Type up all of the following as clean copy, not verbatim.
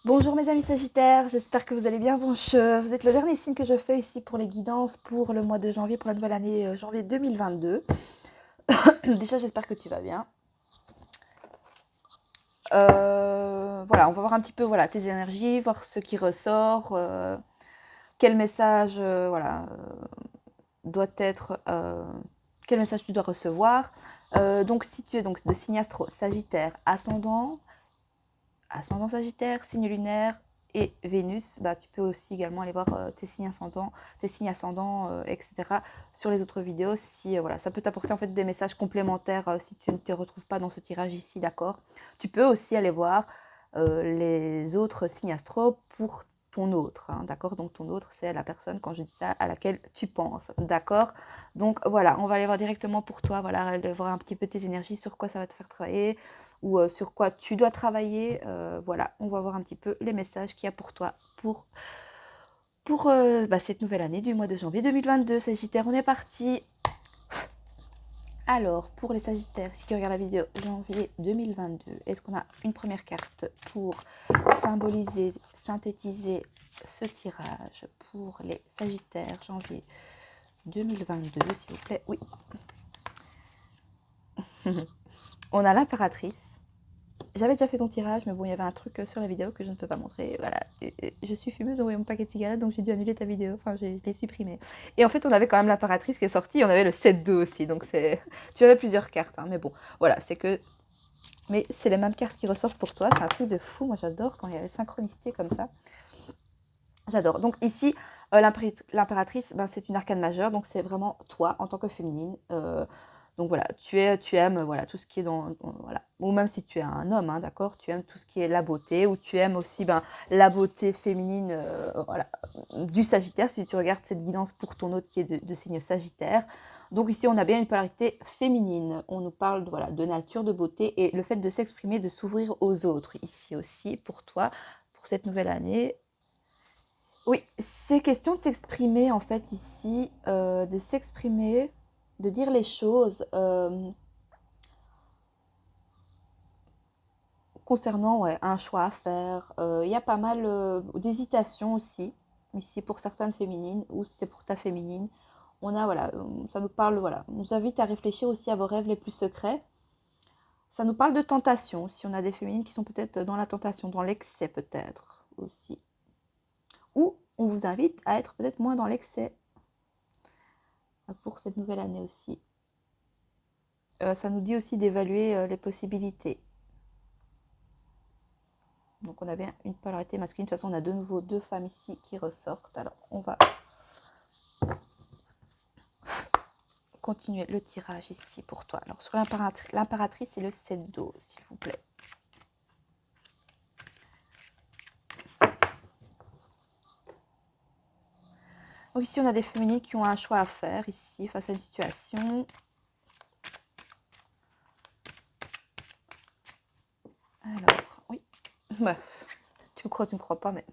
Bonjour mes amis Sagittaires, j'espère que vous allez bien. Bon, vous êtes le dernier signe que je fais ici pour les guidances pour le mois de janvier, pour la nouvelle année janvier 2022. Déjà, j'espère que tu vas bien. Voilà, on va voir un petit peu tes énergies, voir ce qui ressort, quel message doit être, quel message tu dois recevoir. Donc, si tu es donc de signe astro Sagittaire, ascendant Sagittaire, signe lunaire et Vénus, tu peux aussi également aller voir tes signes ascendants, etc. sur les autres vidéos. Si ça peut t'apporter en fait des messages complémentaires si tu ne te retrouves pas dans ce tirage ici, d'accord. Tu peux aussi aller voir les autres signes astro pour ton autre, hein, d'accord. Donc ton autre, c'est la personne, quand je dis ça, à laquelle tu penses, d'accord. Donc voilà, on va aller voir directement pour toi, aller voir un petit peu tes énergies, sur quoi ça va te faire travailler, ou sur quoi tu dois travailler. Voilà, on va voir un petit peu les messages qu'il y a pour toi pour cette nouvelle année du mois de janvier 2022. Sagittaire, on est parti. Alors, pour les Sagittaires, si tu regardes la vidéo janvier 2022, est-ce qu'on a une première carte pour symboliser, synthétiser ce tirage pour les Sagittaires janvier 2022, s'il vous plaît? Oui. On a l'impératrice. J'avais déjà fait ton tirage, mais bon, il y avait un truc sur la vidéo que je ne peux pas montrer. Voilà, je suis fumeuse, envoyé mon paquet de cigarettes, donc j'ai dû annuler ta vidéo. Enfin, je l'ai supprimée. Et en fait, on avait quand même l'impératrice qui est sortie, et on avait le 7-2 aussi. Donc, tu avais plusieurs cartes, hein, mais bon, voilà, c'est que. Mais c'est les mêmes cartes qui ressortent pour toi. C'est un truc de fou. Moi, j'adore quand il y a la synchronicité comme ça. J'adore. Donc, ici, l'impératrice, c'est une arcane majeure. Donc, c'est vraiment toi en tant que féminine. Donc voilà, tu aimes tout ce qui est voilà, ou même si tu es un homme, hein, d'accord, tu aimes tout ce qui est la beauté, ou tu aimes aussi la beauté féminine, voilà, du Sagittaire. Si tu regardes cette guidance pour ton autre qui est de signe Sagittaire, donc ici on a bien une polarité féminine. On nous parle de nature, de beauté et le fait de s'exprimer, de s'ouvrir aux autres. Ici aussi pour toi, pour cette nouvelle année. Oui, c'est question de s'exprimer en fait ici, de s'exprimer, de dire les choses concernant un choix à faire. Il y a pas mal d'hésitation aussi, ici pour certaines féminines, ou si c'est pour ta féminine. On a, ça nous parle, on nous invite à réfléchir aussi à vos rêves les plus secrets. Ça nous parle de tentation, si on a des féminines qui sont peut-être dans la tentation, dans l'excès peut-être aussi. Ou on vous invite à être peut-être moins dans l'excès pour cette nouvelle année aussi. Ça nous dit aussi d'évaluer les possibilités. Donc on a bien une polarité masculine. De toute façon, on a de nouveau deux femmes ici qui ressortent. Alors on va continuer le tirage ici pour toi. Alors sur l'impératrice et le 7 d'eau, s'il vous plaît. Donc ici, on a des féminines qui ont un choix à faire ici face à une situation. Alors, oui. Bah, tu me crois, tu me crois pas, mais...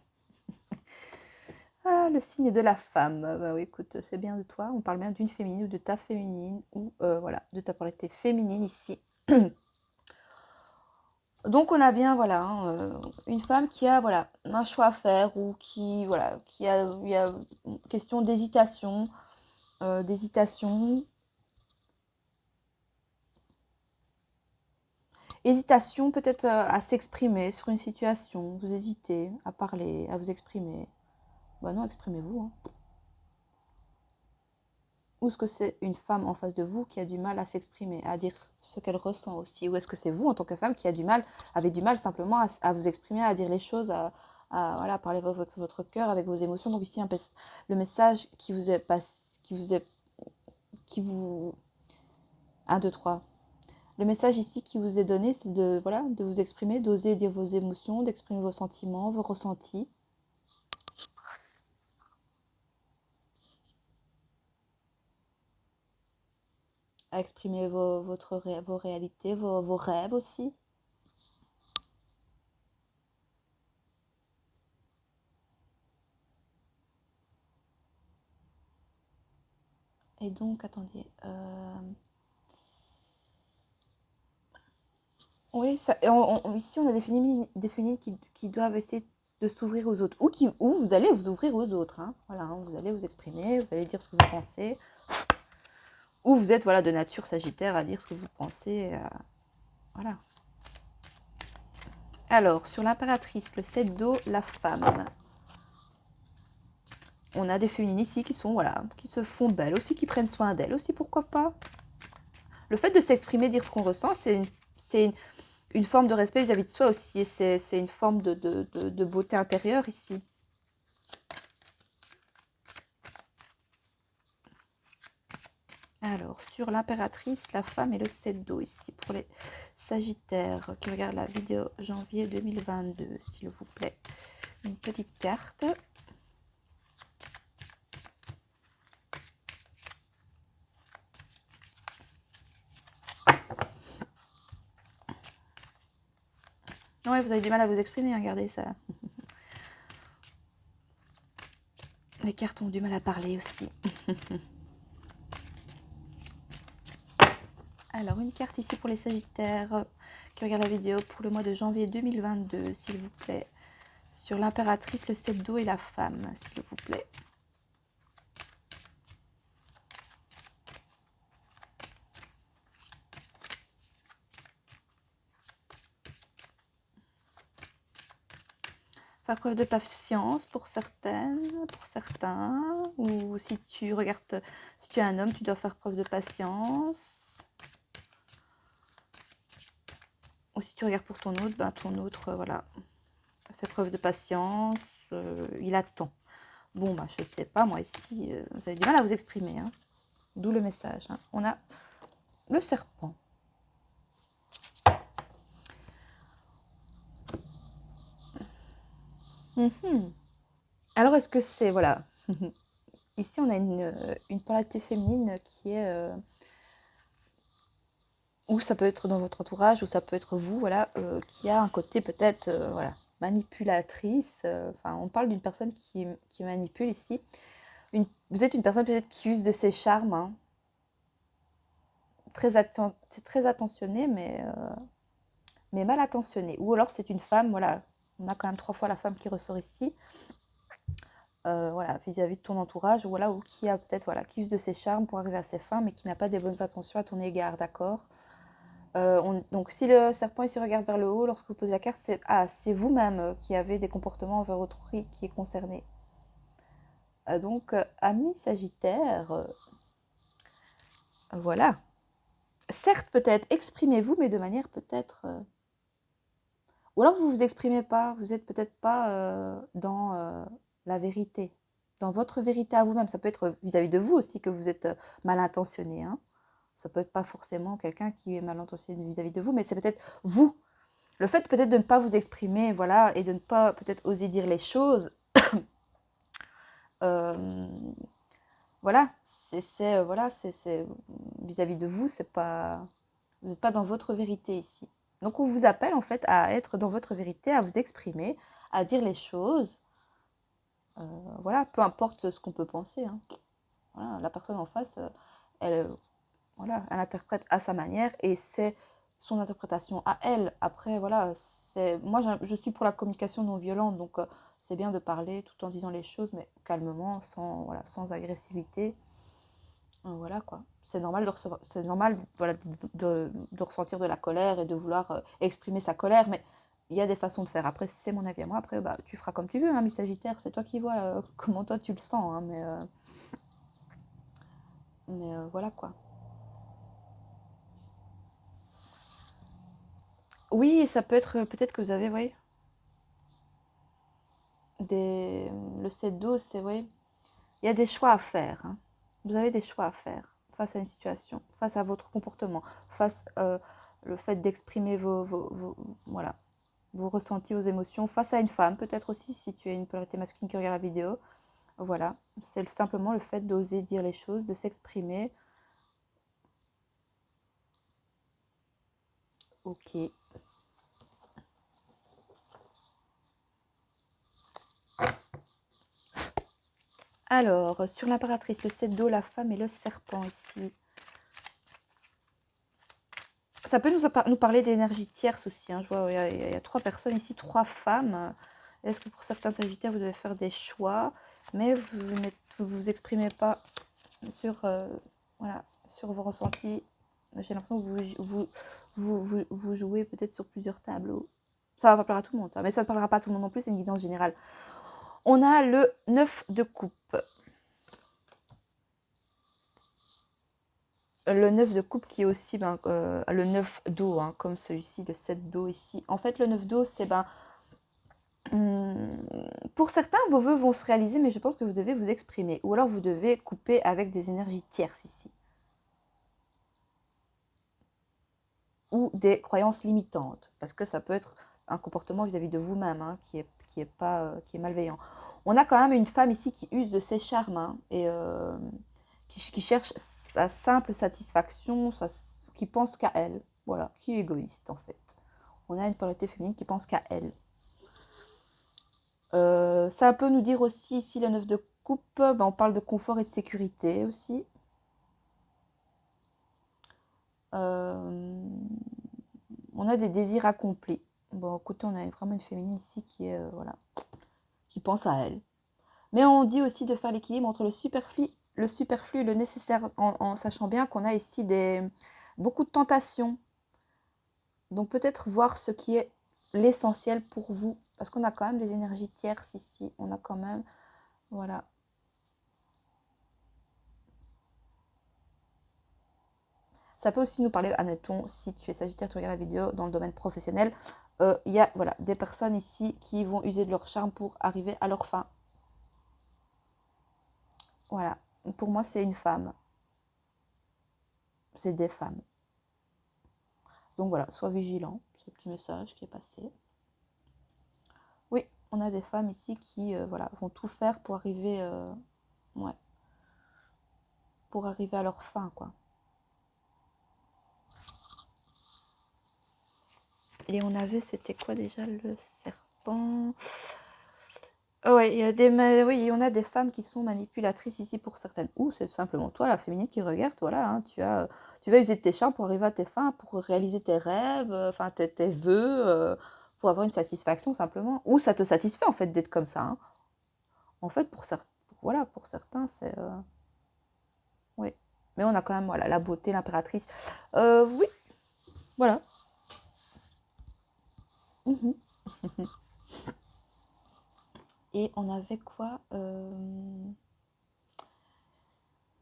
Ah, le signe de la femme. Bah oui, écoute, c'est bien de toi. On parle bien d'une féminine ou de ta féminine, ou voilà, de ta polarité féminine ici. Donc on a bien une femme qui a un choix à faire, ou qui il y a une question d'hésitation, hésitation peut-être à s'exprimer sur une situation. Vous hésitez à parler, à vous exprimer. Bah non, exprimez-vous, hein. Ou est-ce que c'est une femme en face de vous qui a du mal à s'exprimer, à dire ce qu'elle ressent aussi? Ou est-ce que c'est vous en tant que femme qui avez du mal simplement à vous exprimer, à dire les choses, à parler votre cœur avec vos émotions? Donc ici, le message qui vous est passé, qui vous... 1, 2, 3. Le message ici qui vous est donné, c'est de vous exprimer, d'oser dire vos émotions, d'exprimer vos sentiments, vos ressentis. À exprimer vos réalités, vos rêves aussi. Et donc, attendez. Oui, ici on a des féminines qui doivent essayer de s'ouvrir aux autres, ou vous allez vous ouvrir aux autres, hein. Voilà, hein, vous allez vous exprimer, vous allez dire ce que vous pensez, ou vous êtes voilà, de nature Sagittaire à dire ce que vous pensez, voilà. Alors, sur l'impératrice, le 7 d'eau, la femme. On a des féminines ici qui sont, voilà, qui se font belles aussi, qui prennent soin d'elles aussi, pourquoi pas. Le fait de s'exprimer, dire ce qu'on ressent, c'est une forme de respect vis-à-vis de soi aussi, et c'est une forme de beauté intérieure ici. Alors, sur l'impératrice, la femme et le 7 d'eau ici, pour les Sagittaires qui regardent la vidéo janvier 2022, s'il vous plaît. Une petite carte. Ouais, vous avez du mal à vous exprimer, regardez ça. Les cartes ont du mal à parler aussi. Alors, une carte ici pour les Sagittaires qui regardent la vidéo pour le mois de janvier 2022, s'il vous plaît. Sur l'impératrice, le 7 d'eau et la femme, s'il vous plaît. Faire preuve de patience pour certaines, pour certains. Ou si tu regardes, si tu es un homme, tu dois faire preuve de patience. Ou si tu regardes pour ton autre, ben ton autre, voilà, fait preuve de patience, il attend. Bon, ben je ne sais pas, moi ici, vous avez du mal à vous exprimer, hein. D'où le message, hein. On a le serpent. Alors, est-ce que c'est, voilà, ici on a une polarité féminine qui est, ou ça peut être dans votre entourage, ou ça peut être vous, voilà, qui a un côté peut-être, voilà, manipulatrice. Enfin, on parle d'une personne qui manipule ici. Vous êtes une personne peut-être qui use de ses charmes, hein. C'est très attentionné, mais mal attentionné. Ou alors c'est une femme, voilà, on a quand même 3 fois la femme qui ressort ici. Voilà, vis-à-vis de ton entourage, voilà, ou qui a peut-être, voilà, qui use de ses charmes pour arriver à ses fins, mais qui n'a pas des bonnes intentions à ton égard, d'accord. Donc si le serpent ici regarde vers le haut, lorsque vous posez la carte, c'est vous-même qui avez des comportements envers autrui qui est concerné. Donc, ami Sagittaire, voilà. Certes, peut-être, exprimez-vous, mais de manière peut-être... Ou alors vous vous exprimez pas, vous êtes peut-être pas dans la vérité, dans votre vérité à vous-même. Ça peut être vis-à-vis de vous aussi que vous êtes mal intentionné, hein. Ça peut être pas forcément quelqu'un qui est mal intentionné vis-à-vis de vous, mais c'est peut-être vous. Le fait peut-être de ne pas vous exprimer, voilà, et de ne pas peut-être oser dire les choses, voilà, voilà, c'est vis-à-vis de vous, c'est pas, vous n'êtes pas dans votre vérité ici. Donc on vous appelle en fait à être dans votre vérité, à vous exprimer, à dire les choses. Voilà, peu importe ce qu'on peut penser, hein. Voilà, la personne en face, elle, voilà, elle interprète à sa manière et c'est son interprétation à elle. Après, voilà, moi je suis pour la communication non violente, donc c'est bien de parler tout en disant les choses, mais calmement, voilà, sans agressivité. Voilà quoi. C'est normal c'est normal, voilà, de ressentir de la colère et de vouloir exprimer sa colère, mais il y a des façons de faire. Après, c'est mon avis à moi. Après, bah, tu feras comme tu veux, hein, mi Sagittaire, c'est toi qui vois comment toi tu le sens, hein, mais voilà quoi. Oui, ça peut être, peut-être que vous avez, oui, le 7-12, c'est vrai. Il y a des choix à faire, hein. Vous avez des choix à faire face à une situation, face à votre comportement, face le fait d'exprimer voilà, vos ressentis, vos émotions, face à une femme, peut-être aussi, si tu es une polarité masculine qui regarde la vidéo. Voilà, c'est simplement le fait d'oser dire les choses, de s'exprimer. Ok. Alors, sur l'impératrice, le 7 d'eau, la femme et le serpent ici. Ça peut nous parler d'énergie tierce aussi, hein. Je vois, il y a 3 personnes ici, 3 femmes Est-ce que pour certains Sagittaires, vous devez faire des choix, mais vous vous exprimez pas sur, voilà, sur vos ressentis. J'ai l'impression que vous jouez peut-être sur plusieurs tableaux. Ça va pas plaire à tout le monde, ça. Mais ça ne parlera pas à tout le monde non plus, c'est une guidance générale. On a le 9 de coupe. Le 9 de coupe qui est aussi le 9 d'eau, hein, comme celui-ci, le 7 d'eau ici. En fait, le 9 d'eau, c'est pour certains, vos vœux vont se réaliser, mais je pense que vous devez vous exprimer. Ou alors vous devez couper avec des énergies tierces ici. Ou des croyances limitantes, parce que ça peut être un comportement vis-à-vis de vous-même, hein, qui est malveillant. On a quand même une femme ici qui use de ses charmes, hein, et qui cherche sa simple satisfaction, qui pense qu'à elle, voilà, qui est égoïste en fait. On a une polarité féminine qui pense qu'à elle. Ça peut nous dire aussi ici le 9 de coupe, on parle de confort et de sécurité aussi. On a des désirs accomplis. Bon, écoutez, on a vraiment une féminine ici qui est, voilà, qui pense à elle. Mais on dit aussi de faire l'équilibre entre le superflu et le nécessaire, en sachant bien qu'on a ici beaucoup de tentations. Donc peut-être voir ce qui est l'essentiel pour vous, parce qu'on a quand même des énergies tierces ici. On a quand même, voilà. Ça peut aussi nous parler, admettons, si tu es Sagittaire, tu regardes la vidéo dans le domaine professionnel, il y a voilà, des personnes ici qui vont user de leur charme pour arriver à leur fin. Voilà, pour moi c'est une femme, c'est des femmes. Donc voilà, sois vigilant, ce petit message qui est passé. Oui, on a des femmes ici qui voilà, vont tout faire pour arriver, ouais, pour arriver à leur fin, quoi. Et on avait, c'était quoi déjà, le serpent? Ouais, oui, on a des femmes qui sont manipulatrices ici pour certaines. Ou c'est simplement toi, la féminine, qui regarde, voilà, hein, tu vas user de tes charmes pour arriver à tes fins, pour réaliser tes rêves, enfin tes vœux, pour avoir une satisfaction simplement. Ou ça te satisfait en fait d'être comme ça, hein. En fait, voilà, pour certains, c'est... oui. Mais on a quand même, voilà, la beauté, l'impératrice. Oui, voilà. Mhm. Et on avait quoi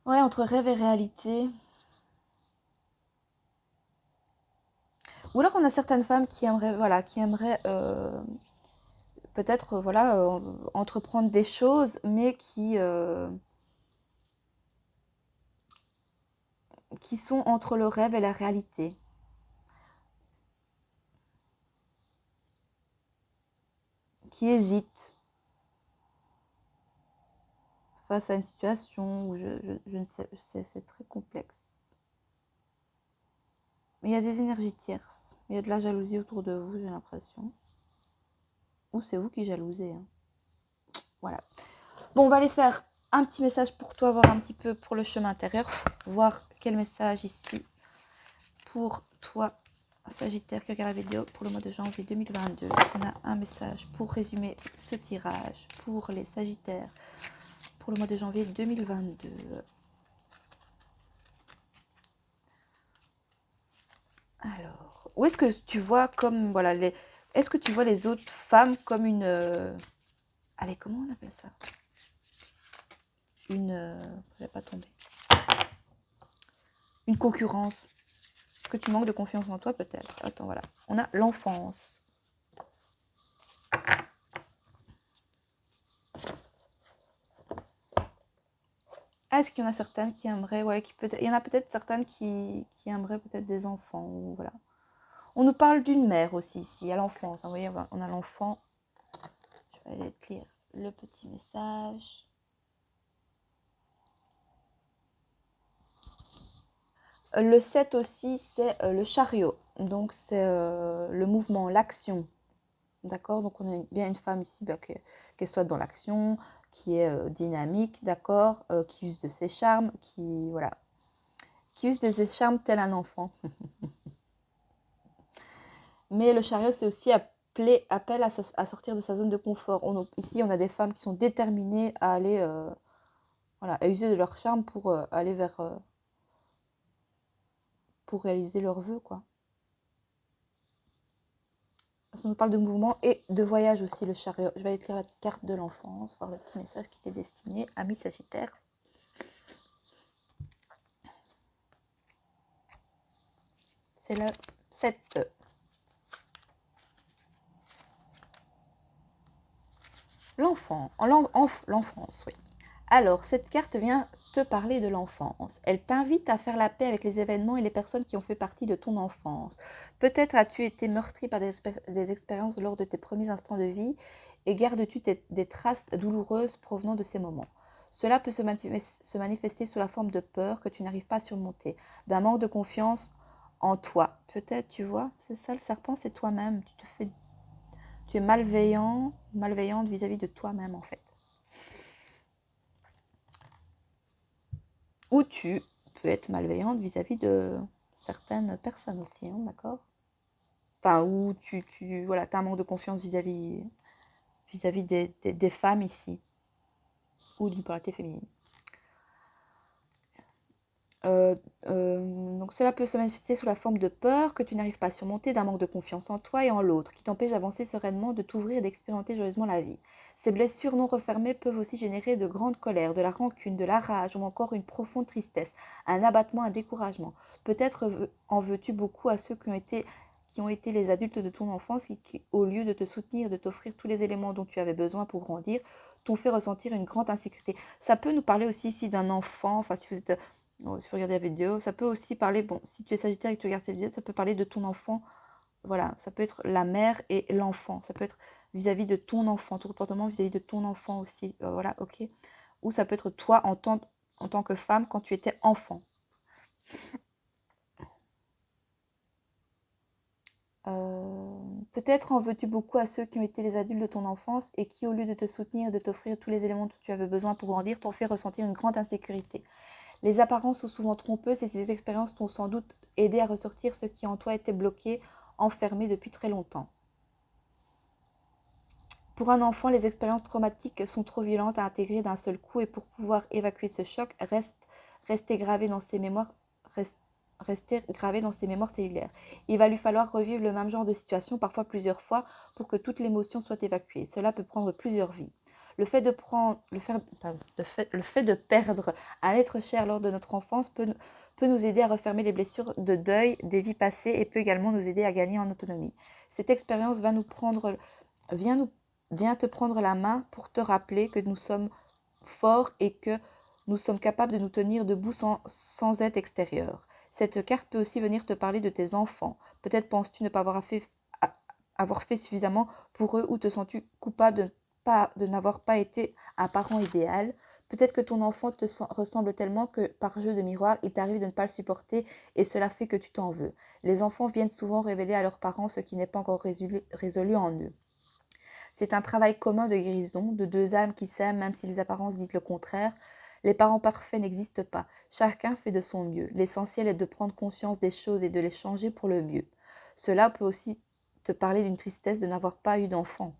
ouais, entre rêve et réalité. Ou alors on a certaines femmes qui aimeraient, voilà, peut-être, voilà, entreprendre des choses, mais qui sont entre le rêve et la réalité. Qui hésitent face à une situation où je ne sais, c'est très complexe. Mais il y a des énergies tierces. Il y a de la jalousie autour de vous, j'ai l'impression. Ou c'est vous qui jalousez, hein. Voilà. Bon, on va aller faire un petit message pour toi, voir un petit peu pour le chemin intérieur. Voir quel message ici pour toi, Sagittaire, qui regarde la vidéo pour le mois de janvier 2022. Est-ce qu'on a un message pour résumer ce tirage pour les Sagittaires pour le mois de janvier 2022? Alors, où est-ce que tu vois comme, voilà, est-ce que tu vois les autres femmes comme une... allez, comment on appelle ça? Je vais pas tomber. Une concurrence. Est-ce que tu manques de confiance en toi, peut-être? Attends, voilà. On a l'enfance. Ah, est-ce qu'il y en a certaines qui aimeraient, ouais, il y en a peut-être certaines qui aimeraient peut-être des enfants, ou voilà. On nous parle d'une mère aussi ici, à l'enfance. Vous voyez, on a l'enfant. Je vais aller te lire le petit message. Le 7 aussi, c'est le chariot. Donc, c'est le mouvement, l'action. D'accord? Donc, on a bien une femme ici, qu'elle soit dans l'action, qui est dynamique, d'accord? Qui use de ses charmes, voilà, qui use de ses charmes tel un enfant. Mais le chariot, c'est aussi appelle à sortir de sa zone de confort. Ici, on a des femmes qui sont déterminées à aller, voilà, à user de leur charme pour aller vers, pour réaliser leurs vœux, quoi. Ça nous parle de mouvement et de voyage aussi, le chariot. Je vais aller écrire la petite carte de l'enfance, voir le petit message qui était destiné à Miss Sagittaire. C'est le 7. L'enfance, oui. Alors, cette carte vient te parler de l'enfance. Elle t'invite à faire la paix avec les événements et les personnes qui ont fait partie de ton enfance. Peut-être as-tu été meurtri par des expériences lors de tes premiers instants de vie et gardes-tu des traces douloureuses provenant de ces moments. Cela peut se manifester sous la forme de peur que tu n'arrives pas à surmonter, d'un manque de confiance en toi. Peut-être, tu vois, c'est ça le serpent, c'est toi-même. Tu es malveillante vis-à-vis de toi-même en fait. Ou tu peux être malveillante vis-à-vis de certaines personnes aussi, hein, d'accord. Enfin, ou voilà, as un manque de confiance vis-à-vis des femmes ici, ou d'une polarité féminine. Donc cela peut se manifester sous la forme de peur que tu n'arrives pas à surmonter, d'un manque de confiance en toi et en l'autre, qui t'empêche d'avancer sereinement, de t'ouvrir et d'expérimenter joyeusement la vie. Ces blessures non refermées peuvent aussi générer de grandes colères, de la rancune, de la rage ou encore une profonde tristesse, un abattement, un découragement. Peut-être en veux-tu beaucoup à ceux qui ont été les adultes de ton enfance et qui, au lieu de te soutenir, de t'offrir tous les éléments dont tu avais besoin pour grandir, t'ont fait ressentir une grande insécurité. Ça peut nous parler aussi ici d'un enfant, enfin si vous êtes si vous regardez la vidéo, ça peut aussi parler, bon, si tu es Sagittaire et que tu regardes cette vidéo, ça peut parler de ton enfant. Voilà, ça peut être la mère et l'enfant. Ça peut être vis-à-vis de ton enfant, ton comportement vis-à-vis de ton enfant aussi. Voilà, ok. Ou ça peut être toi en tant que femme quand tu étais enfant. Peut-être en veux-tu beaucoup à ceux qui ont été les adultes de ton enfance et qui, au lieu de te soutenir, de t'offrir tous les éléments dont tu avais besoin pour grandir, t'ont fait ressentir une grande insécurité. Les apparences sont souvent trompeuses et ces expériences t'ont sans doute aidé à ressortir ce qui en toi était bloqué, enfermé depuis très longtemps. Pour un enfant, les expériences traumatiques sont trop violentes à intégrer d'un seul coup et pour pouvoir évacuer ce choc, rester gravé dans ses mémoires, rester gravé dans ses mémoires cellulaires. Il va lui falloir revivre le même genre de situation, parfois plusieurs fois, pour que toute l'émotion soit évacuée. Cela peut prendre plusieurs vies. Le fait de perdre un être cher lors de notre enfance peut nous aider à refermer les blessures de deuil des vies passées et peut également nous aider à gagner en autonomie. Cette expérience vient te prendre la main pour te rappeler que nous sommes forts et que nous sommes capables de nous tenir debout sans aide extérieure. Cette carte peut aussi venir te parler de tes enfants. Peut-être penses-tu ne pas avoir fait suffisamment pour eux ou te sens-tu coupable de n'avoir pas été un parent idéal. Peut-être que ton enfant te ressemble tellement que par jeu de miroir, il t'arrive de ne pas le supporter et cela fait que tu t'en veux. Les enfants viennent souvent révéler à leurs parents ce qui n'est pas encore résolu en eux. C'est un travail commun de guérison, de deux âmes qui s'aiment même si les apparences disent le contraire. Les parents parfaits n'existent pas. Chacun fait de son mieux. L'essentiel est de prendre conscience des choses et de les changer pour le mieux. Cela peut aussi te parler d'une tristesse de n'avoir pas eu d'enfant.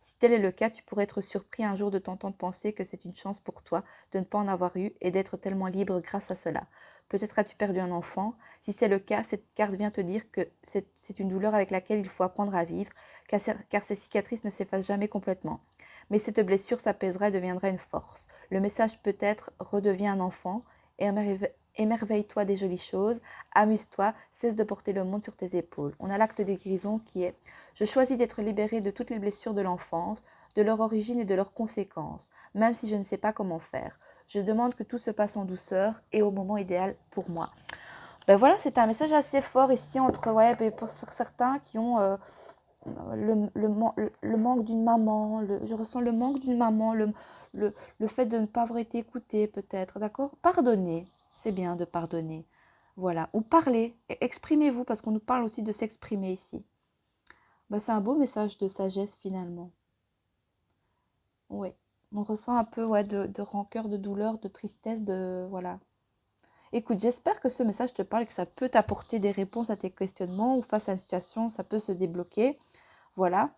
Si tel est le cas, tu pourrais être surpris un jour de t'entendre penser que c'est une chance pour toi de ne pas en avoir eu et d'être tellement libre grâce à cela. Peut-être as-tu perdu un enfant. Si c'est le cas, cette carte vient te dire que c'est une douleur avec laquelle il faut apprendre à vivre, car ces cicatrices ne s'effacent jamais complètement. Mais cette blessure s'apaisera et deviendra une force. Le message peut-être redeviens un enfant, émerveille-toi des jolies choses, amuse-toi, cesse de porter le monde sur tes épaules. On a l'acte de guérison qui est « Je choisis d'être libérée de toutes les blessures de l'enfance, de leur origine et de leurs conséquences, même si je ne sais pas comment faire. Je demande que tout se passe en douceur et au moment idéal pour moi. » Ben voilà, c'est un message assez fort ici entre, pour certains qui ont le manque d'une maman, je ressens le manque d'une maman, le fait de ne pas avoir été écoutée peut-être, d'accord. Pardonner, c'est bien de pardonner, voilà. Ou parler, exprimez-vous, parce qu'on nous parle aussi de s'exprimer ici. Ben, c'est un beau message de sagesse finalement. Oui, on ressent un peu de rancœur, de douleur, de tristesse, voilà. Écoute, j'espère que ce message te parle et que ça peut t'apporter des réponses à tes questionnements ou face à une situation, ça peut se débloquer. Voilà.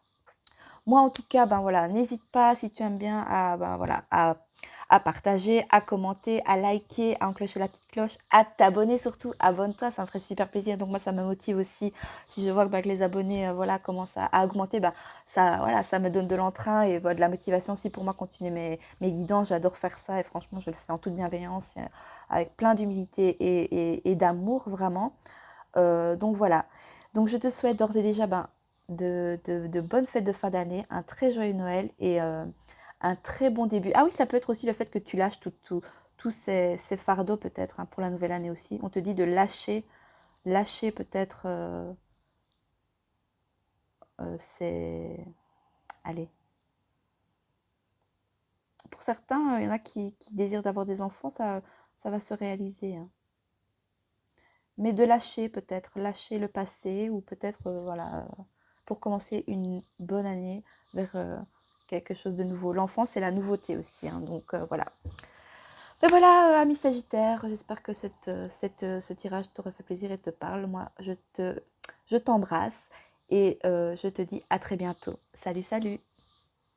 Moi, en tout cas, ben voilà, n'hésite pas si tu aimes bien à, ben voilà, à partager, à commenter, à liker, à enclencher la petite cloche, à t'abonner surtout. Abonne-toi, ça me ferait super plaisir. Donc moi, ça me motive aussi. Si je vois que, bah, que les abonnés voilà, commencent à augmenter, bah, ça, voilà, ça me donne de l'entrain et de la motivation aussi pour moi continuer mes guidances. J'adore faire ça et franchement, je le fais en toute bienveillance, avec plein d'humilité et d'amour vraiment. Donc voilà. Donc je te souhaite d'ores et déjà ben, de bonnes fêtes de fin d'année, un très joyeux Noël et un très bon début. Ah oui, ça peut être aussi le fait que tu lâches tous ces fardeaux peut-être hein, pour la nouvelle année aussi. On te dit de lâcher peut-être ces... Allez. Pour certains, il y en a qui désirent d'avoir des enfants, ça va se réaliser, hein. Mais de lâcher peut-être, lâcher le passé ou peut-être, voilà, pour commencer une bonne année vers quelque chose de nouveau. L'enfant, c'est la nouveauté aussi, hein, donc voilà. Ben voilà, ami Sagittaire, j'espère que ce tirage t'aurait fait plaisir et te parle. Moi, je t'embrasse et je te dis à très bientôt. Salut, salut!